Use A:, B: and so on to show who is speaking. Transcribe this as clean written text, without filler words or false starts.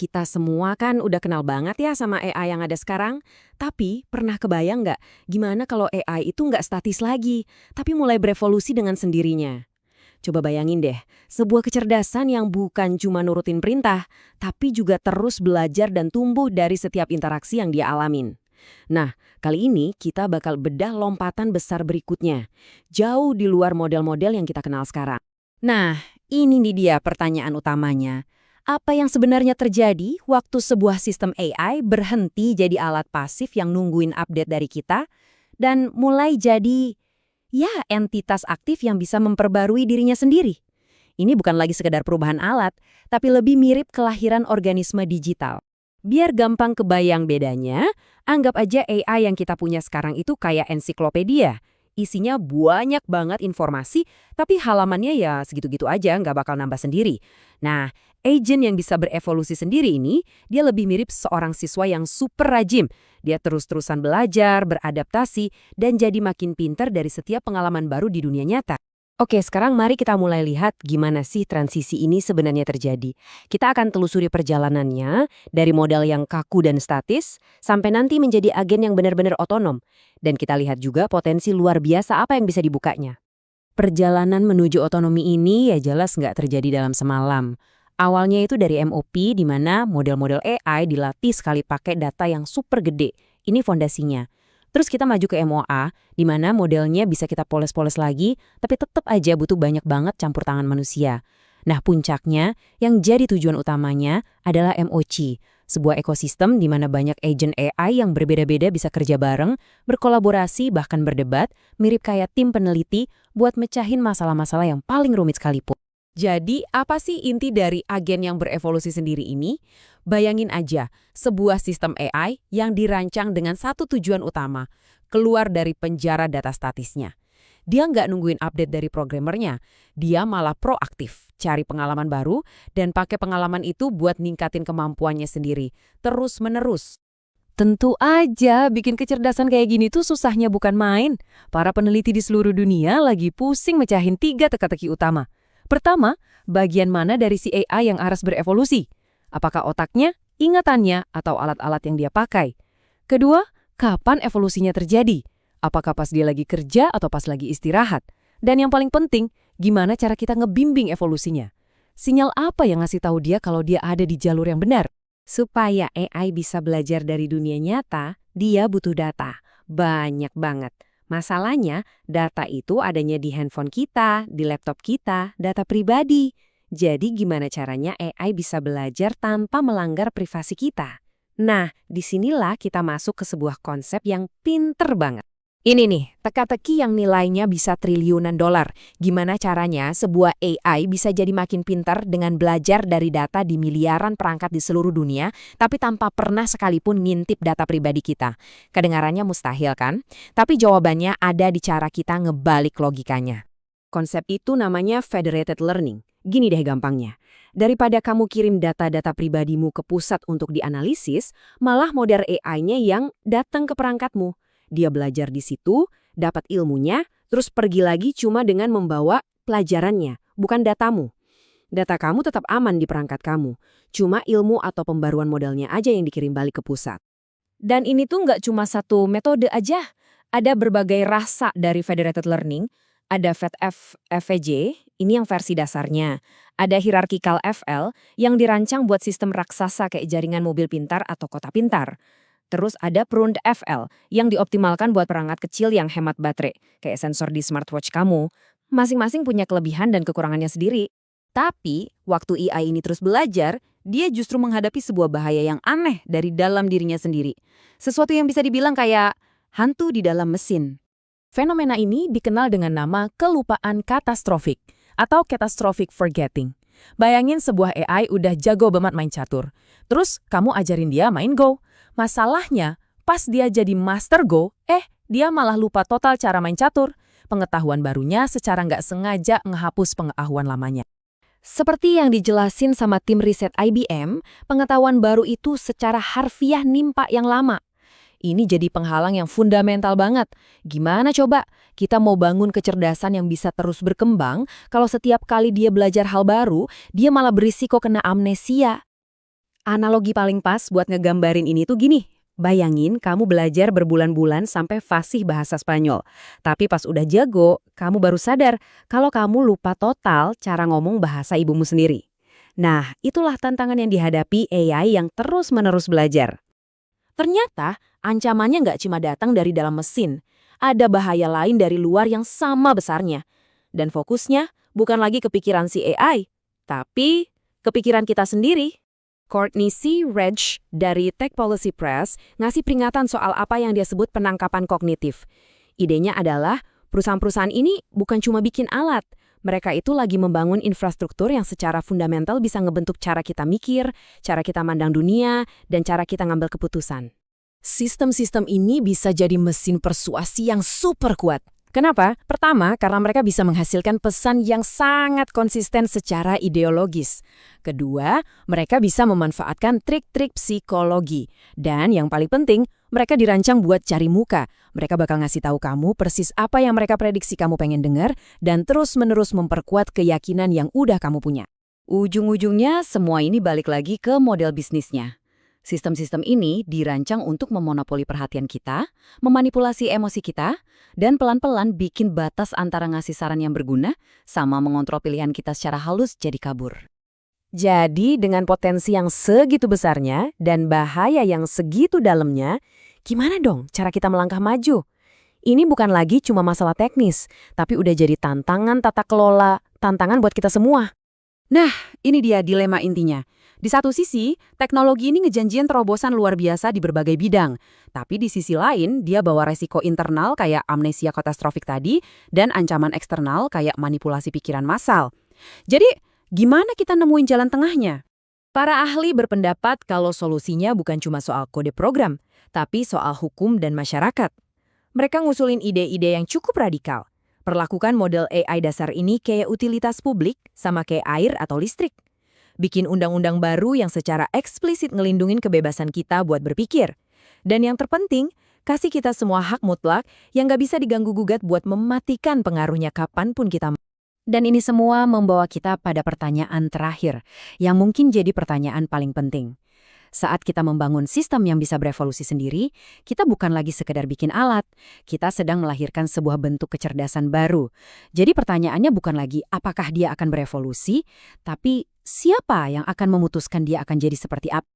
A: Kita semua kan udah kenal banget ya sama AI yang ada sekarang. Tapi pernah kebayang nggak gimana kalau AI itu nggak statis lagi, tapi mulai berevolusi dengan sendirinya? Coba bayangin deh, sebuah kecerdasan yang bukan cuma nurutin perintah, tapi juga terus belajar dan tumbuh dari setiap interaksi yang dia alamin. Nah, kali ini kita bakal bedah lompatan besar berikutnya, jauh di luar model-model yang kita kenal sekarang. Nah, ini nih dia pertanyaan utamanya. Apa yang sebenarnya terjadi waktu sebuah sistem AI berhenti jadi alat pasif yang nungguin update dari kita dan mulai jadi, ya, entitas aktif yang bisa memperbarui dirinya sendiri? Ini bukan lagi sekedar perubahan alat, tapi lebih mirip kelahiran organisme digital. Biar gampang kebayang bedanya, anggap aja AI yang kita punya sekarang itu kayak ensiklopedia. Isinya banyak banget informasi, tapi halamannya ya segitu-gitu aja, nggak bakal nambah sendiri. Nah, agent yang bisa berevolusi sendiri ini, dia lebih mirip seorang siswa yang super rajin. Dia terus-terusan belajar, beradaptasi, dan jadi makin pintar dari setiap pengalaman baru di dunia nyata. Oke, sekarang mari kita mulai lihat gimana sih transisi ini sebenarnya terjadi. Kita akan telusuri perjalanannya dari model yang kaku dan statis sampai nanti menjadi agen yang benar-benar otonom. Dan kita lihat juga potensi luar biasa apa yang bisa dibukanya. Perjalanan menuju otonomi ini ya jelas nggak terjadi dalam semalam. Awalnya itu dari MOP di mana model-model AI dilatih sekali pakai data yang super gede. Ini fondasinya. Terus kita maju ke MOA, di mana modelnya bisa kita poles-poles lagi, tapi tetap aja butuh banyak banget campur tangan manusia. Nah, puncaknya, yang jadi tujuan utamanya adalah MOC, sebuah ekosistem di mana banyak agent AI yang berbeda-beda bisa kerja bareng, berkolaborasi, bahkan berdebat, mirip kayak tim peneliti buat mecahin masalah-masalah yang paling rumit sekalipun. Jadi, apa sih inti dari agen yang berevolusi sendiri ini? Bayangin aja, sebuah sistem AI yang dirancang dengan satu tujuan utama, keluar dari penjara data statisnya. Dia nggak nungguin update dari programmernya, dia malah proaktif, cari pengalaman baru, dan pakai pengalaman itu buat ningkatin kemampuannya sendiri, terus-menerus. Tentu aja, bikin kecerdasan kayak gini tuh susahnya bukan main. Para peneliti di seluruh dunia lagi pusing mecahin 3 teka-teki utama. Pertama, bagian mana dari si AI yang harus berevolusi? Apakah otaknya, ingatannya, atau alat-alat yang dia pakai? Kedua, kapan evolusinya terjadi? Apakah pas dia lagi kerja atau pas lagi istirahat? Dan yang paling penting, gimana cara kita ngebimbing evolusinya? Sinyal apa yang ngasih tahu dia kalau dia ada di jalur yang benar? Supaya AI bisa belajar dari dunia nyata, dia butuh data. Banyak banget. Masalahnya, data itu adanya di handphone kita, di laptop kita, data pribadi. Jadi gimana caranya AI bisa belajar tanpa melanggar privasi kita? Nah, disinilah kita masuk ke sebuah konsep yang pinter banget. Ini nih, teka-teki yang nilainya bisa triliunan dolar. Gimana caranya sebuah AI bisa jadi makin pintar dengan belajar dari data di miliaran perangkat di seluruh dunia, tapi tanpa pernah sekalipun ngintip data pribadi kita. Kedengarannya mustahil kan? Tapi jawabannya ada di cara kita ngebalik logikanya. Konsep itu namanya federated learning. Gini deh gampangnya. Daripada kamu kirim data-data pribadimu ke pusat untuk dianalisis, malah model AI-nya yang datang ke perangkatmu. Dia belajar di situ, dapat ilmunya, terus pergi lagi cuma dengan membawa pelajarannya, bukan datamu. Data kamu tetap aman di perangkat kamu, cuma ilmu atau pembaruan modelnya aja yang dikirim balik ke pusat. Dan ini tuh nggak cuma satu metode aja, ada berbagai rasa dari federated learning. Ada FedF FEJ, ini yang versi dasarnya. Ada hierarchical FL yang dirancang buat sistem raksasa kayak jaringan mobil pintar atau kota pintar. Terus ada pruned FL yang dioptimalkan buat perangkat kecil yang hemat baterai, kayak sensor di smartwatch kamu. Masing-masing punya kelebihan dan kekurangannya sendiri. Tapi, waktu AI ini terus belajar, dia justru menghadapi sebuah bahaya yang aneh dari dalam dirinya sendiri. Sesuatu yang bisa dibilang kayak hantu di dalam mesin. Fenomena ini dikenal dengan nama kelupaan katastrofik atau catastrophic forgetting. Bayangin sebuah AI udah jago banget main catur. Terus kamu ajarin dia main Go. Masalahnya, pas dia jadi master Go, dia malah lupa total cara main catur. Pengetahuan barunya secara nggak sengaja menghapus pengetahuan lamanya. Seperti yang dijelasin sama tim riset IBM, pengetahuan baru itu secara harfiah nimpa yang lama. Ini jadi penghalang yang fundamental banget. Gimana coba? Kita mau bangun kecerdasan yang bisa terus berkembang, kalau setiap kali dia belajar hal baru, dia malah berisiko kena amnesia.
B: Analogi paling pas buat ngegambarin ini tuh gini. Bayangin kamu belajar berbulan-bulan sampai fasih bahasa Spanyol. Tapi pas udah jago, kamu baru sadar kalau kamu lupa total cara ngomong bahasa ibumu sendiri. Nah, itulah tantangan yang dihadapi AI yang terus-menerus belajar.
A: Ternyata, ancamannya nggak cuma datang dari dalam mesin. Ada bahaya lain dari luar yang sama besarnya. Dan fokusnya bukan lagi kepikiran si AI, tapi kepikiran kita sendiri. Courtney C. Reg dari Tech Policy Press ngasih peringatan soal apa yang dia sebut penangkapan kognitif. Idenya adalah perusahaan-perusahaan ini bukan cuma bikin alat, mereka itu lagi membangun infrastruktur yang secara fundamental bisa ngebentuk cara kita mikir, cara kita mandang dunia, dan cara kita ngambil keputusan. Sistem-sistem ini bisa jadi mesin persuasi yang super kuat. Kenapa? Pertama, karena mereka bisa menghasilkan pesan yang sangat konsisten secara ideologis. Kedua, mereka bisa memanfaatkan trik-trik psikologi. Dan yang paling penting, mereka dirancang buat cari muka. Mereka bakal ngasih tahu kamu persis apa yang mereka prediksi kamu pengen dengar dan terus-menerus memperkuat keyakinan yang udah kamu punya.
B: Ujung-ujungnya semua ini balik lagi ke model bisnisnya. Sistem-sistem ini dirancang untuk memonopoli perhatian kita, memanipulasi emosi kita, dan pelan-pelan bikin batas antara ngasih saran yang berguna sama mengontrol pilihan kita secara halus jadi kabur.
A: Jadi dengan potensi yang segitu besarnya dan bahaya yang segitu dalamnya, gimana dong cara kita melangkah maju? Ini bukan lagi cuma masalah teknis, tapi udah jadi tantangan tata kelola, tantangan buat kita semua.
B: Nah, ini dia dilema intinya. Di satu sisi, teknologi ini ngejanjiin terobosan luar biasa di berbagai bidang. Tapi di sisi lain, dia bawa resiko internal kayak amnesia katastrofik tadi dan ancaman eksternal kayak manipulasi pikiran massal. Jadi, gimana kita nemuin jalan tengahnya?
A: Para ahli berpendapat kalau solusinya bukan cuma soal kode program, tapi soal hukum dan masyarakat. Mereka ngusulin ide-ide yang cukup radikal. Perlakukan model AI dasar ini kayak utilitas publik sama kayak air atau listrik. Bikin undang-undang baru yang secara eksplisit ngelindungin kebebasan kita buat berpikir. Dan yang terpenting, kasih kita semua hak mutlak yang gak bisa diganggu-gugat buat mematikan pengaruhnya kapanpun kita mau.
B: Dan ini semua membawa kita pada pertanyaan terakhir, yang mungkin jadi pertanyaan paling penting. Saat kita membangun sistem yang bisa berevolusi sendiri, kita bukan lagi sekedar bikin alat, kita sedang melahirkan sebuah bentuk kecerdasan baru. Jadi pertanyaannya bukan lagi apakah dia akan berevolusi, tapi siapa yang akan memutuskan dia akan jadi seperti apa.